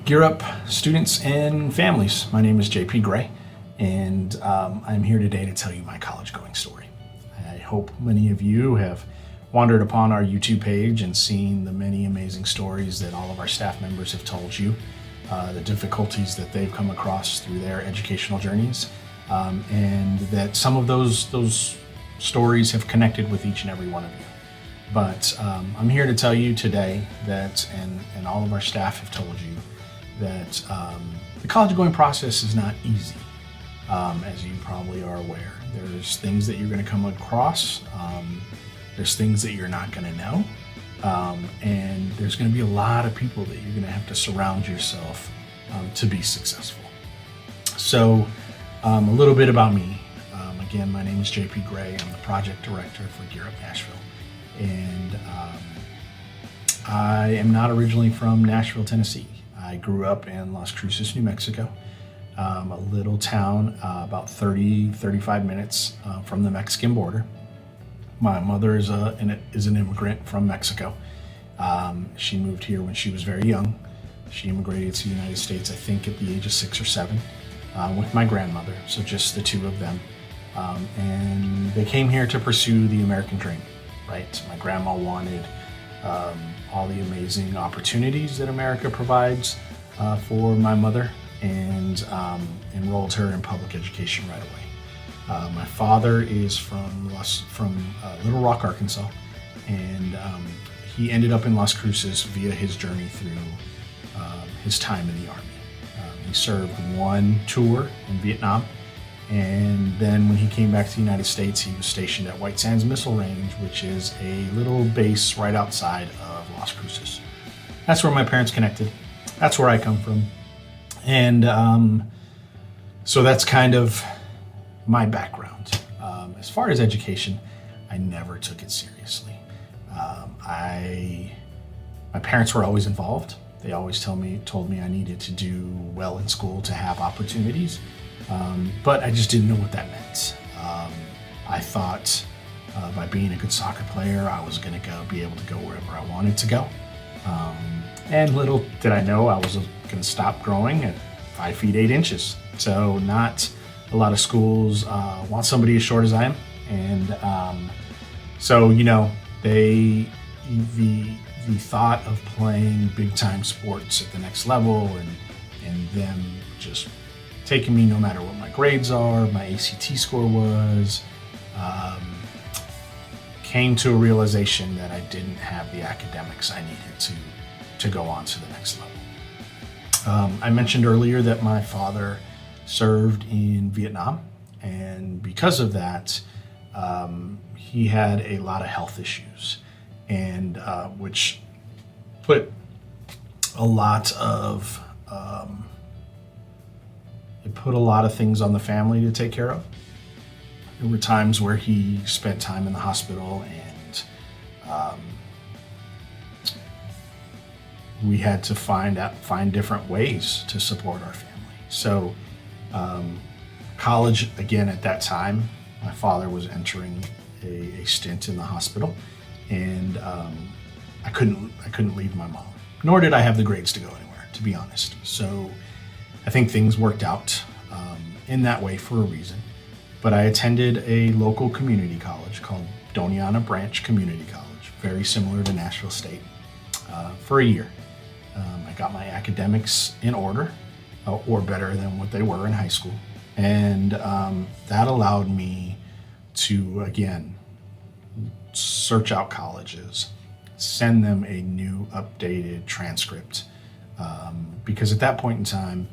Gear Up students and families. My name is JP Gray, and I'm here today to tell you my college going story. I hope many of you have wandered upon our YouTube page and seen the many amazing stories that all of our staff members have told you, the difficulties that they've come across through their educational journeys, and that some of those stories have connected with each and every one of you. But I'm here to tell you today that, and all of our staff have told you, that the college going process is not easy, as you probably are aware. There's things that you're going to come across, there's things that you're not going to know, and there's going to be a lot of people that you're going to have to surround yourself to be successful. So a little bit about me. Again, my name is JP Gray. I'm the project director for Gear Up Nashville. And I am not originally from Nashville, Tennessee. I grew up in Las Cruces, New Mexico, a little town about 35 minutes from the Mexican border. My mother is an immigrant from Mexico. She moved here when she was very young. She immigrated to the United States, I think, at the age of 6 or 7, with my grandmother, so just the two of them. And they came here to pursue the American dream, right? My grandma wanted all the amazing opportunities that America provides for my mother, and enrolled her in public education right away. My father is from Little Rock, Arkansas, and he ended up in Las Cruces via his journey through his time in the Army. He served one tour in Vietnam, and then when he came back to the United States, he was stationed at White Sands Missile Range, which is a little base right outside of Las Cruces. That's where my parents connected. That's where I come from. And so that's kind of my background. As far as education, I never took it seriously. My parents were always involved. They always told me I needed to do well in school to have opportunities. But I just didn't know what that meant. I thought by being a good soccer player, I was going to be able to go wherever I wanted to go. And little did I know I was going to stop growing at 5 feet 8 inches. So not a lot of schools want somebody as short as I am. And so, the thought of playing big time sports at the next level and them just taking me no matter what my grades are, my ACT score was, came to a realization that I didn't have the academics I needed to go on to the next level. I mentioned earlier that my father served in Vietnam, and because of that, he had a lot of health issues, and which put a lot of things on the family to take care of. There were times where he spent time in the hospital, and we had to find different ways to support our family. So college, again, at that time, my father was entering a stint in the hospital, and I couldn't leave my mom, nor did I have the grades to go anywhere, to be honest. So I think things worked out in that way for a reason. But I attended a local community college called Doniana Branch Community College, very similar to Nashville State, for a year. I got my academics in order, or better than what they were in high school. And that allowed me to, again, search out colleges, send them a new updated transcript, because at that point in time,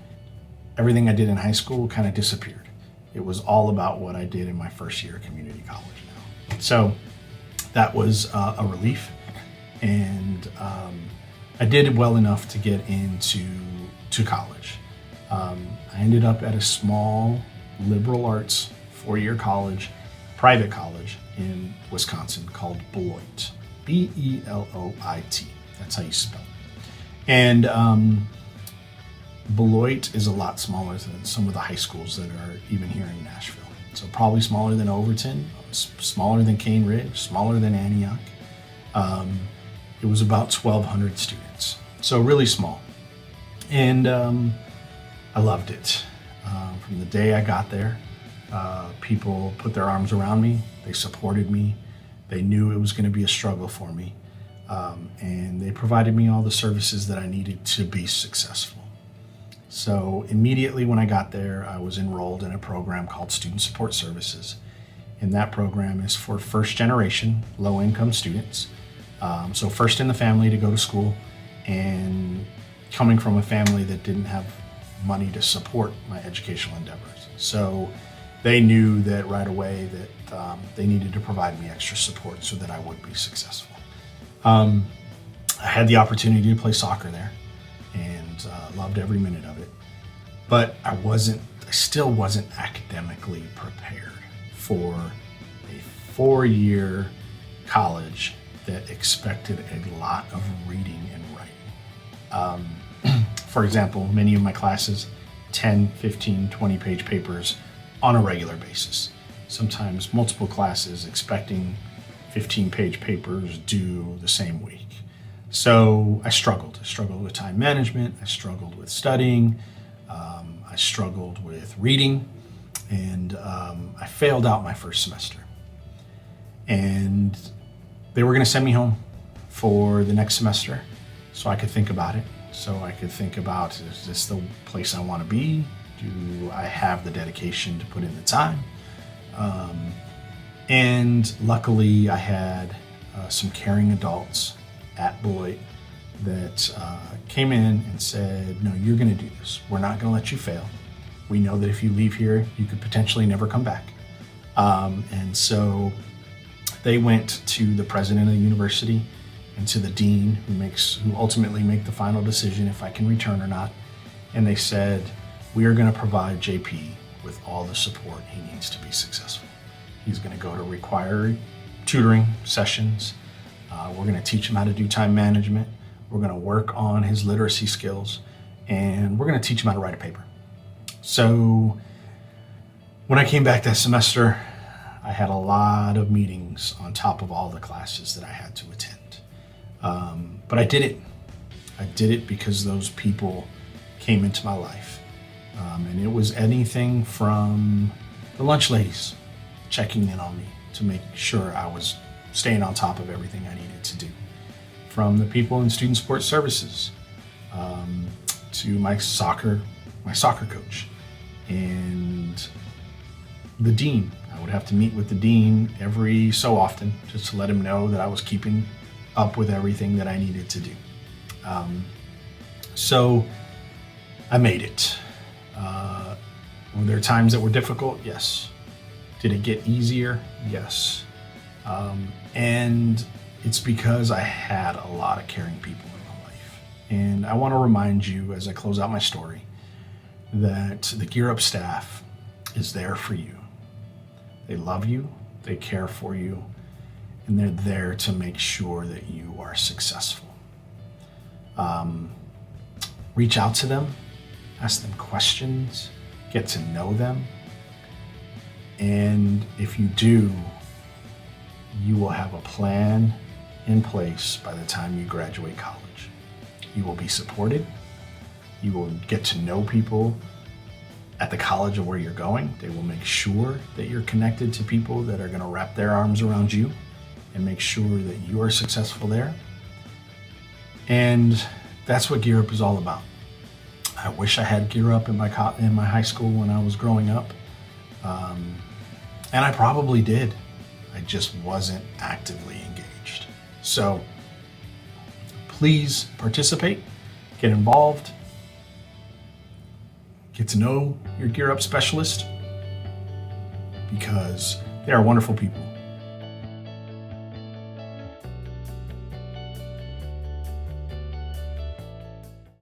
everything I did in high school kind of disappeared. It was all about what I did in my first year of community college now. So that was a relief, and I did well enough to get into college. I ended up at a small liberal arts 4-year college, private college in Wisconsin called Beloit, Beloit. That's how you spell it. And Beloit is a lot smaller than some of the high schools that are even here in Nashville. So probably smaller than Overton, smaller than Cane Ridge, smaller than Antioch. It was about 1,200 students, so really small. And I loved it. From the day I got there, people put their arms around me, they supported me, they knew it was going to be a struggle for me, and they provided me all the services that I needed to be successful. So immediately when I got there, I was enrolled in a program called Student Support Services. And that program is for first generation low income students. So first in the family to go to school, and coming from a family that didn't have money to support my educational endeavors. So they knew that right away that they needed to provide me extra support so that I would be successful. I had the opportunity to play soccer there, and loved every minute of it. But I still wasn't academically prepared for a 4-year college that expected a lot of reading and writing. For example, many of my classes, 10, 15, 20-page papers on a regular basis. Sometimes multiple classes expecting 15-page papers due the same week. So I struggled. I struggled with time management. I struggled with studying. I struggled with reading. And I failed out my first semester. And they were going to send me home for the next semester so I could think about it. So I could think about, is this the place I want to be? Do I have the dedication to put in the time? And luckily I had some caring adults at Beloit that came in and said, no, you're going to do this. We're not going to let you fail. We know that if you leave here, you could potentially never come back. And so they went to the president of the university and to the dean who ultimately make the final decision if I can return or not. And they said, we are going to provide JP with all the support he needs to be successful. He's going to go to required tutoring sessions. We're going to teach him how to do time management. We're going to work on his literacy skills, and we're going to teach him how to write a paper. So when I came back that semester, I had a lot of meetings on top of all the classes that I had to attend. But I did it. I did it because those people came into my life. And it was anything from the lunch ladies checking in on me to make sure I was staying on top of everything I needed to do. From the people in student support services, to my soccer coach, and the dean. I would have to meet with the dean every so often just to let him know that I was keeping up with everything that I needed to do. So I made it. Were there times that were difficult? Yes. Did it get easier? Yes. And it's because I had a lot of caring people in my life. And I want to remind you as I close out my story that the Gear Up staff is there for you. They love you, they care for you, and they're there to make sure that you are successful. Reach out to them, ask them questions, get to know them. And if you do, you will have a plan in place by the time you graduate college. You will be supported. You will get to know people at the college of where you're going. They will make sure that you're connected to people that are going to wrap their arms around you and make sure that you are successful there. And that's what Gear Up is all about. I wish I had Gear Up in my high school when I was growing up. And I probably did. I just wasn't actively engaged. So please participate, get involved, get to know your Gear Up specialist, because they are wonderful people.